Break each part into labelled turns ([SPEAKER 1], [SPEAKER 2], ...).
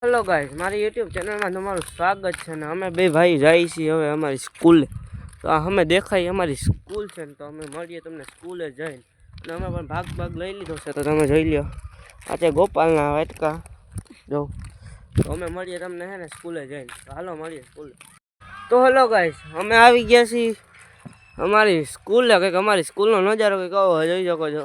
[SPEAKER 1] Hello guys, મારી YouTube ચેનલમાં તમારું સ્વાગત છે ને અમે બે ભાઈ જઈએ છીએ હવે અમારી સ્કૂલે. તો અમે દેખાય અમારી સ્કૂલ છે ને તો અમે મળીએ તમને સ્કૂલે જઈને. અને અમે પણ ભાગ લઈ લીધો છે તો તમે જોઈ લો. આ છે ગોપાલના વાટકા જો. તો અમે મળીએ તમને હે ને સ્કૂલે જઈને. તો હાલો મળીએ સ્કૂલે. તો હેલો ગાઈસ, અમે આવી ગયા છીએ અમારી સ્કૂલે. કંઈક અમારી સ્કૂલનો નજારો કંઈક આવો જોઈ શકો છો.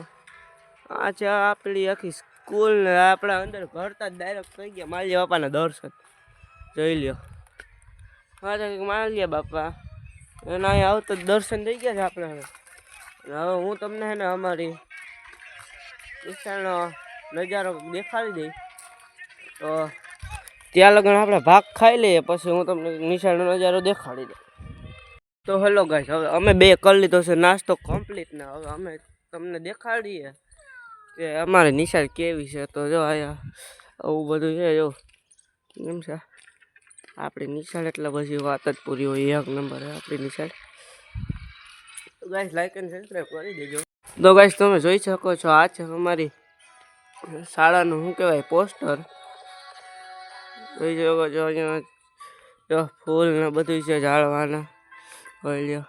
[SPEAKER 1] આ છે આપણી આખી સ્કૂલ ને આપણા અંદર ભરતા જ ડાયરેક્ટ થઈ ગયા માલિયા બાપાના દર્શન જોઈ લ્યો. હા તો કંઈક માલિયા બાપા એના અહીંયા આવતો દર્શન થઈ ગયા છે આપણે. હવે હું તમને હે ને અમારી વિશાળનો નજારો દેખાડી દઈ. તો ત્યાં લગન આપણે ભાગ ખાઈ લઈએ પછી હું તમને નિશાળનો નજારો દેખાડી દઉં. તો હેલો ગાઈસ, હવે અમે બે કરી લીધો છે નાસ્તો કમ્પ્લીટ ને હવે અમે તમને દેખાડીએ કે અમારે નિશાળ કેવી છે. તો જો અહીંયા આવું બધું છે જો એમ છે આપણી નિશાળ. એટલે પછી વાત જ પૂરી હોય, એક નંબર છે આપણી નિશાળ. તો ગાઈસ લાઈક અને સબસ્ક્રાઈબ કરી દેજો. તો ગાઈસ તમે જોઈ શકો છો આ છે અમારી શાળાનું શું કહેવાય પોસ્ટર જોઈ શકો છો. અહીંયા જો ફૂલ ને બધું છે ઝાડવાના હોય લ્યો.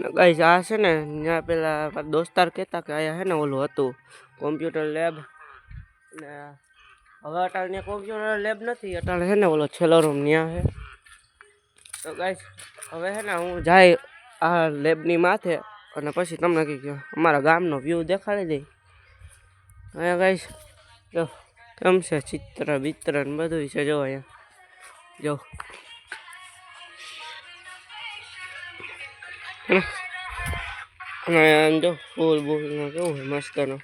[SPEAKER 1] ગાઈસ આ છે ને ત્યાં પેલા દોસ્તાર કહેતા કે અહીંયા છે ને ઓલું હતું કોમ્પ્યુટર લેબ ને હવે અટાણે ત્યાં કોમ્પ્યુટર લેબ નથી, અટાણે છે ને ઓલો છેલ્લો રૂમ ત્યાં છે. તો ગાઈસ હવે છે ને હું જાય આ લેબની માથે અને પછી તમને કંઈક અમારા ગામનો વ્યૂ દેખાડી દઈ. અહીંયા ગાઈસ જો કેમ છે ચિત્ર બિત્ર ને બધું છે જો અહીંયા જો. અને આમ જો ફૂલ બૂલ કેવું હોય મસ્તનો.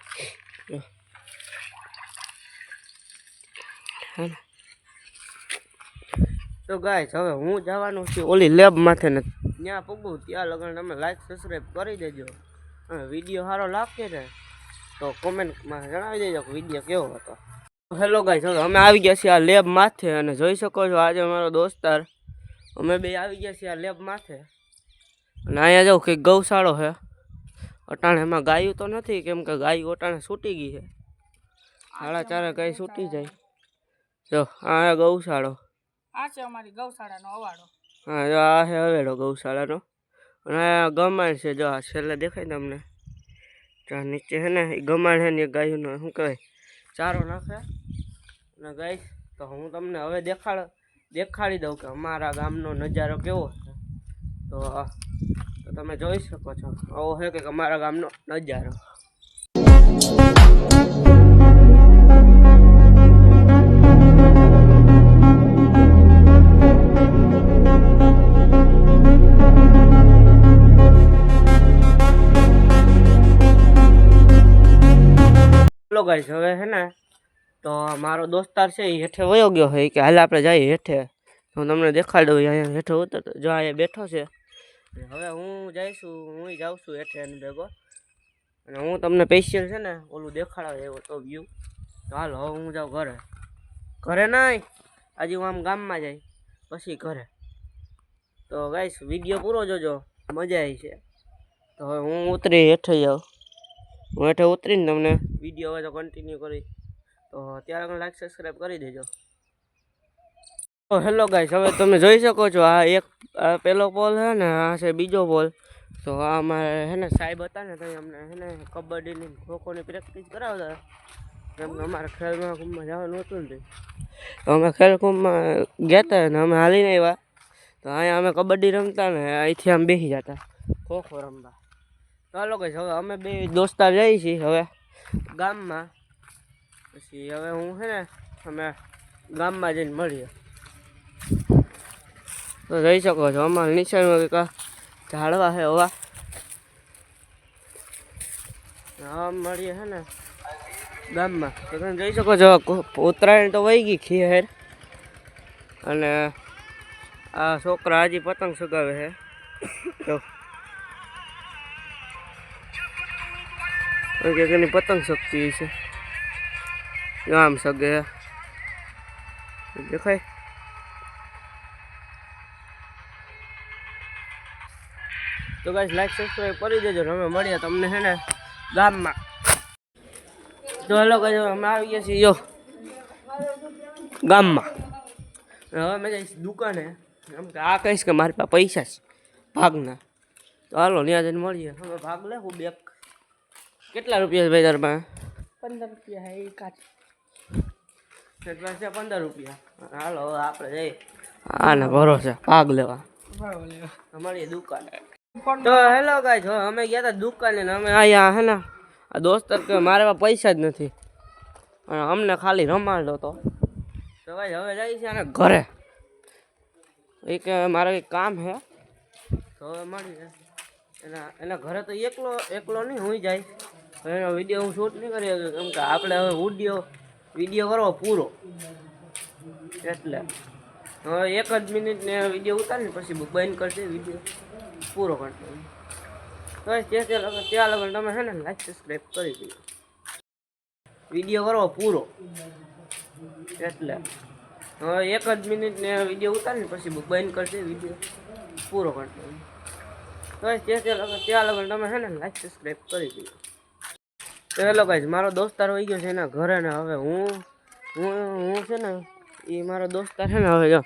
[SPEAKER 1] તો ગાઈસ હવે હું જવાનું છું ઓલી લેબ માથે ને ત્યાં પગું ત્યાં લગન તમે લાઈક સબસ્ક્રાઈબ કરી દેજો. અને વિડીયો સારો લાગશે ને તો કોમેન્ટમાં જણાવી દેજો કે વિડીયો કેવો હતો. હેલો ગાઈસ, હવે અમે આવી ગયા છીએ આ લેબ માથે અને જોઈ શકો છો આજે અમારો દોસ્તાર અમે બે આવી ગયા છીએ આ લેબ માથે. અને અહીંયા જાઉં કંઈક ગૌશાળો છે. અટાણે એમાં ગાયું તો નથી કેમ કે ગાયું અટાણે છૂટી ગઈ છે. 4:30 ગાય છૂટી જાય. જો આ ગૌશાળો
[SPEAKER 2] આ છે અમારી ગૌશાળાનો અવાડો.
[SPEAKER 1] હા જો આ છે હવેડો ગૌશાળાનો. અને આ ગમાણ છે જો આ છેલ્લે દેખાય તમને. ત્યાં નીચે છે ને એ ગમાણ છે ને એ ગાયનો શું કહેવાય ચારો નાખે. અને ગાય તો હું તમને હવે દેખાડી દઉં કે અમારા ગામનો નજારો કેવો છે. તો તમે જોઈ શકો છો આવો છે કે અમારા ગામનો નજારો. હેલો ગાઈસ, હવે છે ને તો મારો દોસ્તાર છે એ હેઠે વયો ગયો હોય કે હાલ આપણે જઈએ હેઠે. હું તમને દેખાડી દઉં અહીંયા હેઠે ઉતર જો અહીંયા બેઠો છે. હવે હું જઈશું હું જાઉં છું હેઠે એની ભેગો અને હું તમને સ્પેશિયલ છે ને ઓલું દેખાડાવ એવો તો વ્યૂ. તો હાલો હવે હું જાઉં ઘરે નહીં આજે હું આમ ગામમાં જાય પછી ઘરે. તો ગાઈસ વિડીયો પૂરો જોજો, મજા આવી છે. તો હવે હું ઉતરી હેઠે જાઉં. હું હેઠે ઉતરીને તમને વિડીયો હવે તો કન્ટિન્યુ કરી. તો ત્યારે લાઈક સબસ્ક્રાઈબ કરી દેજો. તો હેલો ગાઈસ, હવે તમે જોઈ શકો છો આ એક પેલો પોલ છે ને આ છે બીજો પોલ. તો આ અમારે છે ને સાહેબ હતા ને તો અમને છે ને કબડ્ડીની ખોખોની પ્રેક્ટિસ કરાવતા કેમ કે અમારે ખેલકુંભમાં જવાનું હતું ને. તો અમે ખેલકુંભમાં ગયા હતા ને અમે હાલીને આવ્યા. તો અહીંયા અમે કબડ્ડી રમતા ને અહીંથી આમ બેસી જતા ખોખો રમવા. ચાલો ગાઈસ હવે અમે બે દોસ્તાર જઈએ છીએ હવે ગામમાં. પછી હવે હું છે ને અમે ગામમાં જઈને મળીએ. તો જોઈ શકો છો અમારા નિશાળમાં કંઈક ઝાડવા છે હવા. હા મળીએ છે ને ગામમાં. તો તમે જોઈ શકો છો ઉત્તરાયણ તો વહી ગઈ ખેર. અને આ છોકરા હજી પતંગ ચગાવે છે. તો એની પતંગ શક્તિ છે આમ સગે દેખાય. તો ગાઈસ લાઈક સબસ્ક્રાઈબ કરી દેજો. હવે મળીએ તમને છે ને ગામમાં. તો હેલો ગાઈસ અમે આવી ગયા છીએ જો ગામમાં. હવે મેં જઈશ દુકાને, એમ કે આ કહીશ કે મારી પાસે પૈસા છે ભાગના, તો હાલો ત્યાં જઈને મળીએ. હવે ભાગ લેવું બે. કેટલા રૂપિયા છે ભાઈ તારા પાસે?
[SPEAKER 2] 15 રૂપિયા હે કાચ.
[SPEAKER 1] એટલા છે 15 રૂપિયા. હાલો હવે આપણે જઈએ આને ભરોસે ભાગ લેવા અમારી દુકાને. તો હેલો ગાઈસ, હવે અમે ગયા હતા દુકાને ને અમે અહીંયા હે ને આ દોસ્તર કે મારે પાસે પૈસા જ નથી અને અમને ખાલી રમાડો તો ભાઈ હવે જાય છે આને ઘરે. એ કે મારે કંઈક કામ છે તો હવે મળી એના ઘરે તો એકલો નહીં હું જાય. એનો વિડીયો હું શૂટ નહીં કરી શકું કેમ કે આપણે હવે વિડીયો કરવો પૂરો, એટલે હવે 1 જ મિનિટને વિડીયો ઉતારીને પછી બંધ કરી દે, વિડીયો પૂરો કરતો. તો ત્યાં લગન તમે છે ને લાઈક સબસ્ક્રાઈબ કરી દો. વિડીયો કરવો પૂરો, એટલે હવે 1 જ મિનિટને વિડીયો ઉતારીને પછી બંધ કરી દે, વિડીયો પૂરો કરતો. તો ત્યાં લગન તમે છે ને લાઈક સબસ્ક્રાઈબ કરી દો. તો હેલો ગાઈસ, મારો દોસ્તાર હોઈ ગયો છે એના ઘરે ને હવે હું છે ને એ મારો દોસ્તાર છે ને હવે જો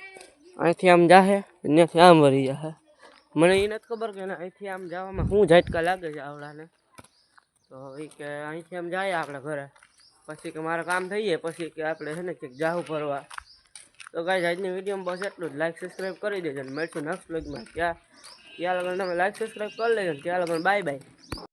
[SPEAKER 1] અહીંથી આમ જાહે ત્યાંથી આમ વળી જાહે. મને એ નથી ખબર કે અહીંથી આમ જવામાં શું ઝટકા લાગે છે આવડાને. તો એ કે અહીંથી આમ જાય આપણે ઘરે, પછી કે મારે કામ થઈ જાય પછી કે આપણે છે ને કંઈક જાહું ફરવા. તો ગાઈસ આજની વિડીયોમાં બસ એટલું જ. લાઈક સબસ્ક્રાઈબ કરી દેજો ને મળશું નેક્સ્ટ વ્લોગમાં. ત્યાં લગન તમે લાઈક સબસ્ક્રાઈબ કરી લેજો ને ત્યાં લગન બાય બાય.